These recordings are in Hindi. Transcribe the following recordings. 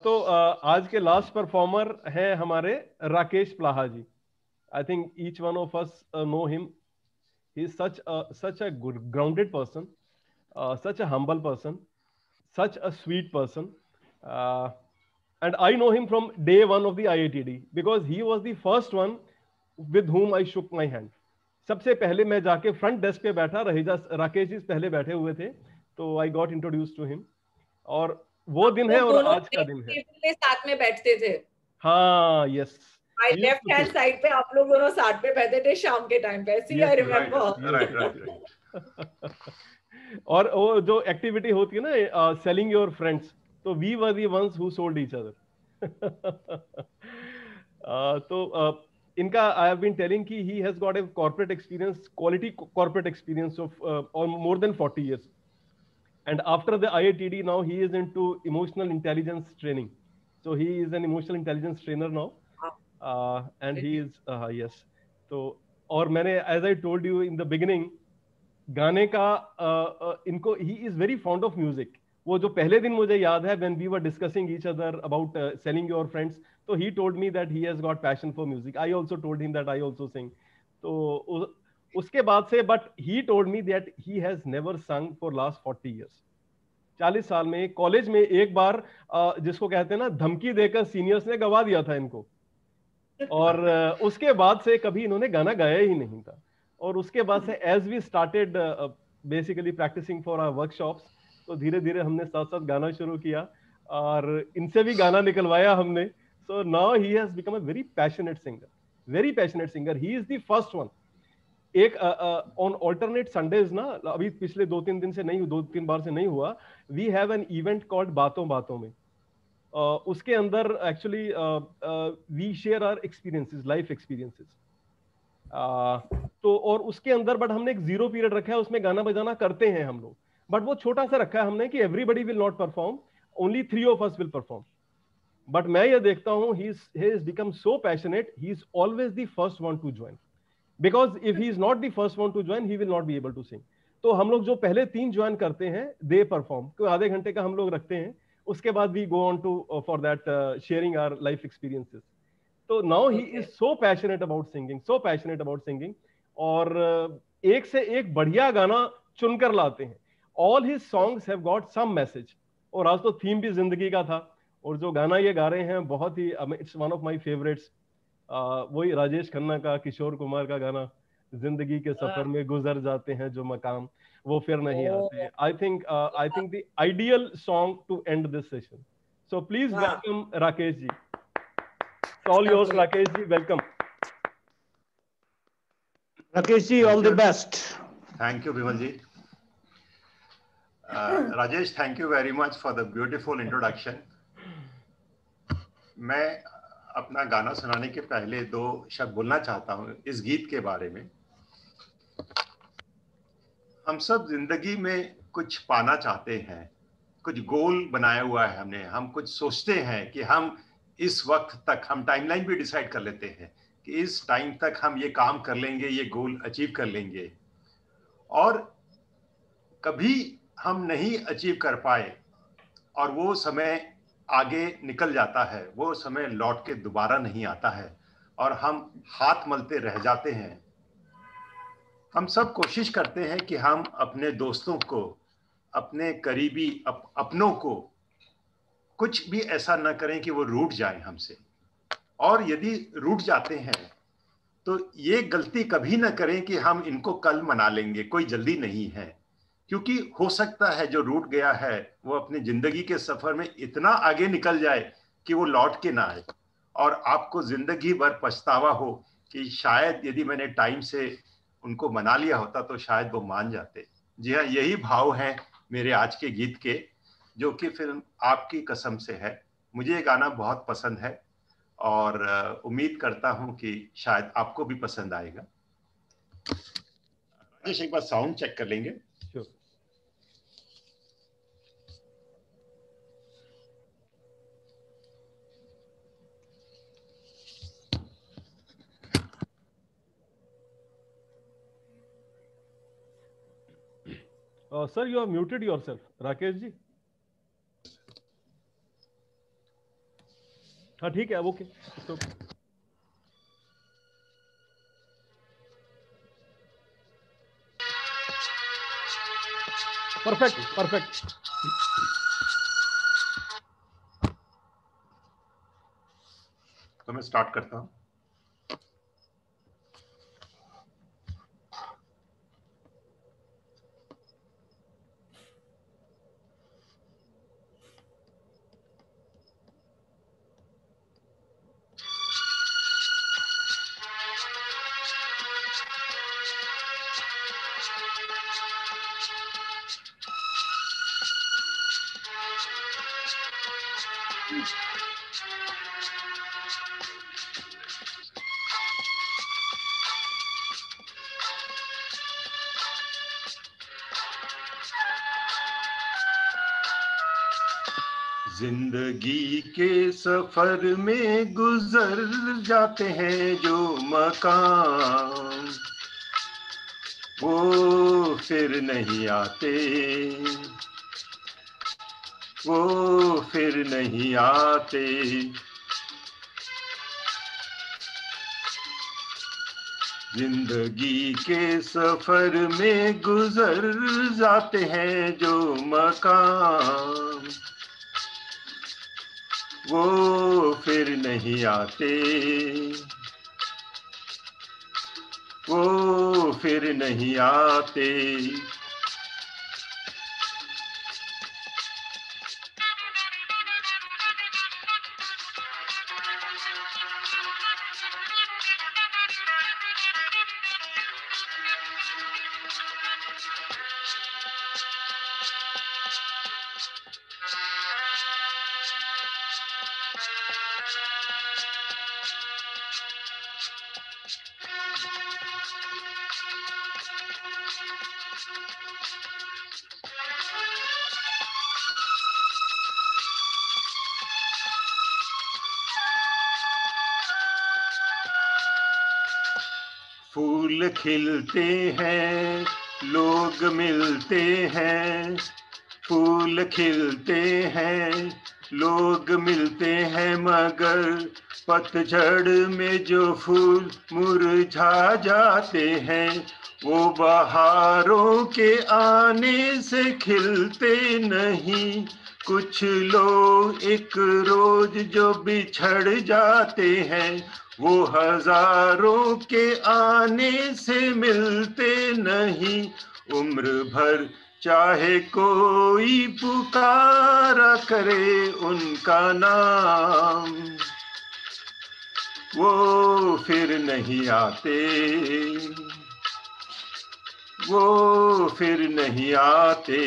तो आज के लास्ट परफॉर्मर हैं हमारे Rakesh Plaha ji. I think each one of us know him. He is such a good grounded person, such a humble person, such a sweet person. uh, and I know him from day one of the IITD because he was the first one with whom I shook my hand. सबसे पहले मैं जाके फ्रंट डेस्क पे बैठा, रहेजा राकेश जी पहले बैठे हुए थे, तो I got introduce to him. और वो दिन है और आज का दिन है. टेबल पे साथ में बैठते थे. हाँ, यस. लेफ्ट हैंड साइड पे आप लोग दोनों साथ पे बैठे थे शाम के टाइम पे. ऐसी आई रिमेम्बर. राइट. और वो जो एक्टिविटी होती है ना, सेलिंग योर फ्रेंड्स, तो we were the ones who sold each other. तो इनका आई हैव बीन टेलिंग कि he has got a corporate experience, quality corporate experience of more than 40 years. And after the IITD, now he is into emotional intelligence training. So he is an emotional intelligence trainer now. And he is, yes. So, और मैंने, as I told you in the beginning, गाने का इनको, he is very fond of music. वो जो पहले दिन मुझे याद है, when we were discussing each other about selling your friends, so he told me that he has got passion for music. I also told him that I also sing. तो उसके बाद से, but he told me that he has never sung for last 40 years. 40 साल में कॉलेज में एक बार जिसको कहते हैं ना, धमकी देकर सीनियर्स ने गवा दिया था इनको. और उसके बाद से कभी इन्होंने गाना गाया ही नहीं था. और उसके बाद से as we started basically practising for our workshops, तो धीरे धीरे हमने साथ साथ गाना शुरू किया और इनसे भी गाना निकलवाया हमने. So now he has become a very passionate singer, very passionate singer. He is the first one. एक ऑन ऑल्टरनेट संडेज ना, अभी पिछले 2-3 दिन से नहीं, 2-3 बार से नहीं हुआ, we have an event called बातों बातों में. उसके अंदर actually we share our experiences, life experiences. तो और उसके अंदर बट हमने एक 0 पीरियड रखा है, उसमें गाना बजाना करते हैं हम लोग, बट वो छोटा सा रखा है हमने कि everybody will not perform, only 3 of us will perform. But मैं ये देखता हूँ he is become so passionate, he is always the first one two join. Because if he is not the first one to join, he will not be able to sing. तो हम लोग जो पहले 3 ज्वाइन करते हैं, दे परफॉर्म, तो आधे घंटे का हम लोग रखते हैं. उसके बाद we go on to for that sharing our life experiences. तो now he is so passionate about singing, so passionate about singing. और एक से एक बढ़िया गाना चुनकर लाते हैं. All his songs have got some message. और आज तो थीम भी जिंदगी का था, और जो गाना ये गा रहे हैं बहुत ही, it's one of my favourites. वही राजेश खन्ना का, किशोर कुमार का गाना, जिंदगी के सफर में गुजर जाते हैं जो मकाम, वो फिर नहीं आते. I think the ideal song to end this session. So please welcome Rakesh ji. All yours Rakesh ji, welcome. Rakesh ji, all the best. Thank you Vimal ji. Rajesh, thank you very much for the beautiful introduction. मैं अपना गाना सुनाने के पहले 2 शब्द बोलना चाहता हूँ इस गीत के बारे में. हम सब जिंदगी में कुछ पाना चाहते हैं, कुछ गोल बनाया हुआ है हमने. हम कुछ सोचते हैं कि हम इस वक्त तक, हम टाइमलाइन भी डिसाइड कर लेते हैं कि इस टाइम तक हम ये काम कर लेंगे, ये गोल अचीव कर लेंगे. और कभी हम नहीं अचीव कर पाए और वो समय आगे निकल जाता है, वो समय लौट के दोबारा नहीं आता है और हम हाथ मलते रह जाते हैं. हम सब कोशिश करते हैं कि हम अपने दोस्तों को, अपने करीबी अपनों को कुछ भी ऐसा न करें कि वो रूठ जाएं हमसे. और यदि रूठ जाते हैं तो ये गलती कभी न करें कि हम इनको कल मना लेंगे, कोई जल्दी नहीं है. क्योंकि हो सकता है जो रूठ गया है वो अपनी जिंदगी के सफर में इतना आगे निकल जाए कि वो लौट के ना आए और आपको जिंदगी भर पछतावा हो कि शायद यदि मैंने टाइम से उनको मना लिया होता तो शायद वो मान जाते. जी हाँ, यही भाव है मेरे आज के गीत के, जो कि फिल्म आपकी कसम से है. मुझे ये गाना बहुत पसंद है और उम्मीद करता हूं कि शायद आपको भी पसंद आएगा. एक बार साउंड चेक कर लेंगे. Sir, you have muted yourself, Rakesh ji. हाँ ठीक है, ओके, तो परफेक्ट परफेक्ट। तो मैं स्टार्ट करता हूँ। जिंदगी के सफर में गुजर जाते हैं जो मकाम, वो फिर नहीं आते, वो फिर नहीं आते। जिंदगी के सफर में गुजर जाते हैं जो मकाम, वो फिर नहीं आते, वो फिर नहीं आते। फूल खिलते हैं, लोग मिलते हैं, फूल खिलते हैं, लोग मिलते हैं, मगर पतझड़ में जो फूल मुरझा जाते हैं, वो बहारों के आने से खिलते नहीं। कुछ लोग एक रोज जो बिछड़ जाते हैं, वो हजारों के आने से मिलते नहीं। उम्र भर चाहे कोई पुकारा करे उनका नाम, वो फिर नहीं आते, वो फिर नहीं आते।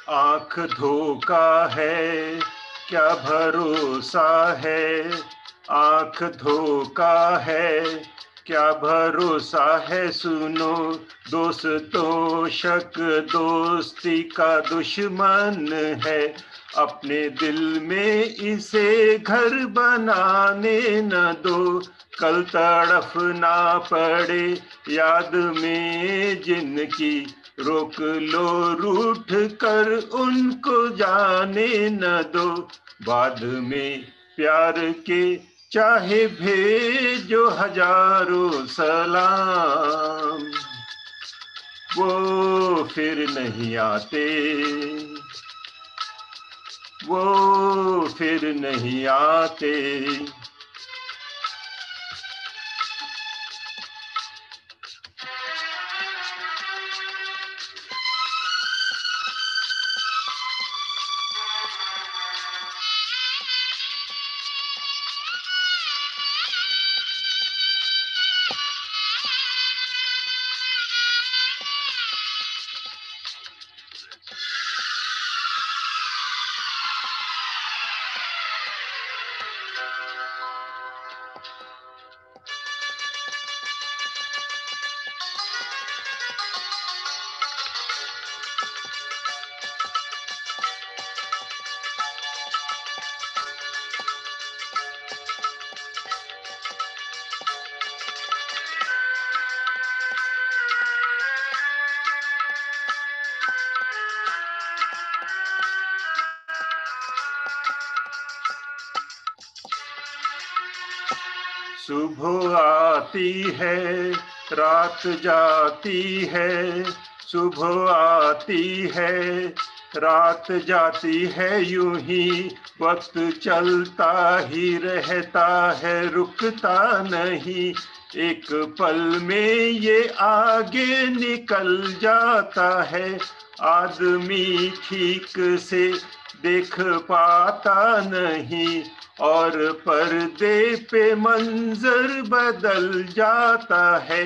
आँख धोखा है, क्या भरोसा है, आँख धोखा है, क्या भरोसा है। सुनो दोस्तों, शक दोस्ती का दुश्मन है, अपने दिल में इसे घर बनाने न दो। कल तड़फ ना पड़े याद में जिनकी, रोक लो रूठ कर उनको जाने न दो। बाद में प्यार के चाहे भेजो हजारों सलाम, वो फिर नहीं आते, वो फिर नहीं आते। सुबह आती है रात जाती है, सुबह आती है रात जाती है, यूं ही वक्त चलता ही रहता है, रुकता नहीं, एक पल में ये आगे निकल जाता है, आदमी ठीक से देख पाता नहीं और पर्दे पे मंजर बदल जाता है,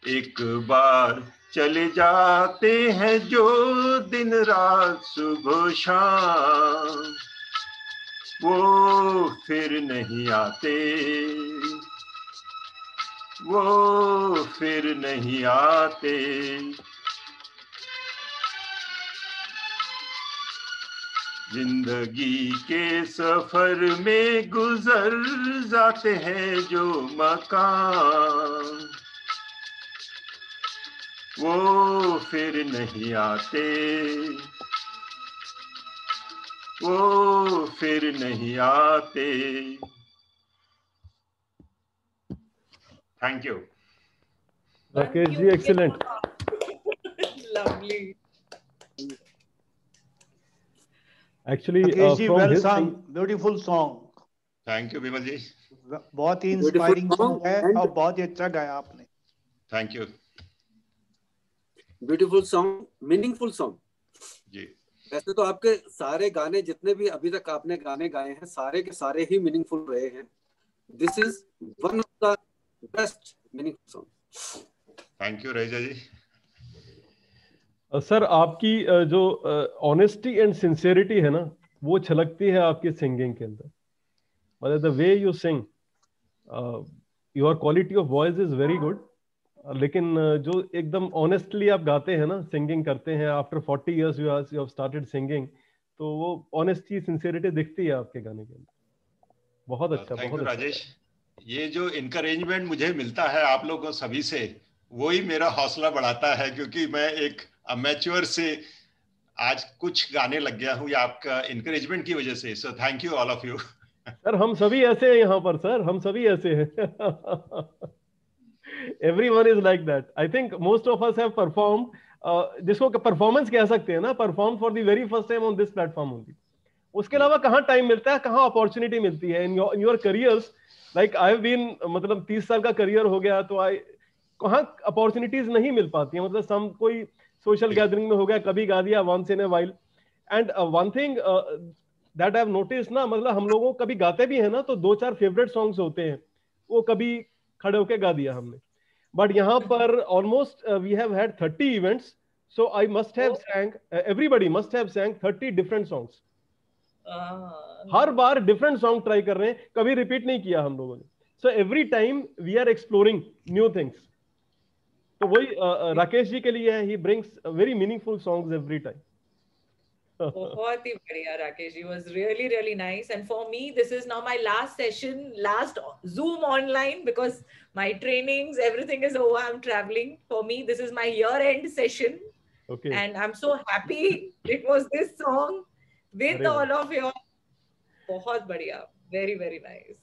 एक बार चले जाते हैं जो दिन रात सुबह शाम, वो फिर नहीं आते, वो फिर नहीं आते। जिंदगी के सफर में गुजर जाते हैं जो मकाम, वो फिर नहीं आते, वो फिर नहीं आते। Thank you Rakesh ji, excellent. Lovely. Actually, Rakesh ji, from well his song, beautiful song, thank you Vimal ji, बहुत ही इंस्पायरिंग सॉन्ग है और बहुत ही अच्छा गाया आपने। Thank you beautiful song, meaningful song जी। वैसे तो आपके सारे गाने जितने भी अभी तक आपने गाने गाए हैं सारे के सारे ही मीनिंगफुल रहे हैं। This is one of the best meaningful song. Thank you Raiza ji. Sir, आपकी जो ऑनेस्टी एंड सिंसेरिटी है ना, वो छलकती है आपकी सिंगिंग के अंदर। मतलब the way you sing, your quality of voice is very good, लेकिन जो एकदम ऑनेस्टली आप गाते हैं ना, सिंगिंग करते हैं, after 40 years you have started singing, तो वो ऑनेस्टी सिंसेरिटी दिखती है आपके गाने के अंदर। बहुत अच्छा, थैंक बहुत यू अच्छा। राजेश। ये जो इनकरेजमेंट मुझे मिलता है आप लोगों सभी से, वही मेरा हौसला बढ़ाता है, क्योंकि मैं एक अमेच्योर से आज कुछ गाने लग गया हूँ, या आपका इनकरेजमेंट की वजह से। So thank you all of you. Sir, हम सभी ऐसे हैं यहाँ पर, सर, हम सभी ऐसे हैं। Everyone is like that. I think most of us have performed, जिसको परफॉर्मेंस कह सकते हैं ना, perform for the very first time on this platform only. उसके अलावा कहाँ टाइम मिलता है, कहाँ अपॉर्चुनिटी मिलती है in your careers. Like I have been, मतलब 30 साल का करियर हो गया, तो कहाँ अपॉर्चुनिटीज नहीं मिल पाती है। मतलब सम कोई सोशल गैदरिंग में हो गया, कभी गा दिया once in a while. And one thing that I have notice ना, मतलब हम लोगों कभी गाते भी है ना, तो 2-4 फेवरेट सॉन्ग्स होते हैं, वो कभी खड़े होके गा दिया हमने। बट यहाँ पर almost we have had 30 events, so I must have sang, everybody must have sang 30 different songs. Her bar different song try कर रहे हैं, कभी रिपीट नहीं किया हम लोगों ने। So every time we are exploring new things. तो वही राकेश जी के लिए है, he brings very meaningful songs every time. बहुत ही बढ़िया Rakesh ji, was really really nice. And for me this is now my last session, last Zoom online, because my trainings, everything is over, I'm traveling. For me this is my year end session. Okay. And I'm so happy it was this song with all of you. बहुत बढ़िया, very very nice.